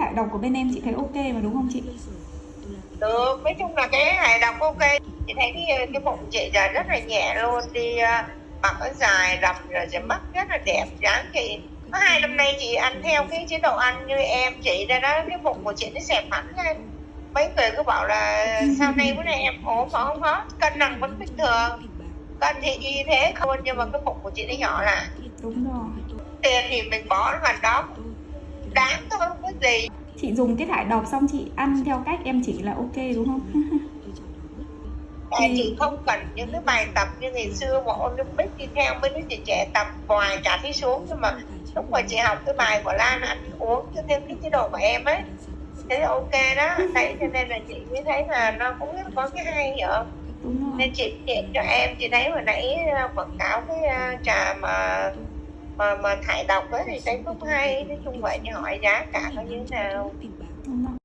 thải độc của bên em chị thấy ok mà đúng không chị? Được, nói chung là cái hài độc ok. Chị thấy cái bụng chị giờ rất là nhẹ luôn, đi mặc áo dài đầm rồi sẽ mắt rất là đẹp dáng chị. Có 2 năm nay chị ăn theo cái chế độ ăn như em chị ra đó, cái bụng của chị nó xẹp hẳn lên. Mấy người cứ bảo là sau này bữa nay em ốm mà không hết, cân nặng vẫn bình thường, cân thì y thế không, nhưng mà cái bụng của chị nó nhỏ lại. Đúng rồi. Tiền thì mình bỏ vào đó đáng thôi, không có gì. Chị dùng cái thải độc xong chị ăn theo cách em chỉ là ok đúng không? Thì Chị không cần những cái bài tập như ngày xưa mà Olympic đi theo mấy đứa trẻ trẻ tập hoài chả thấy xuống, nhưng mà lúc mà chị học cái bài của Lan ăn uống theo cái chế độ của em ấy, thế là ok đó. Đấy cho nên là chị mới thấy là nó cũng có cái hay vậy. đúng rồi. Nên chị kiện cho em, chị thấy hồi nãy quảng cáo cái trà mà thải độc ấy thì thấy cũng hay. Nói chung vậy thì hỏi giá cả nó như thế nào. Đúng rồi.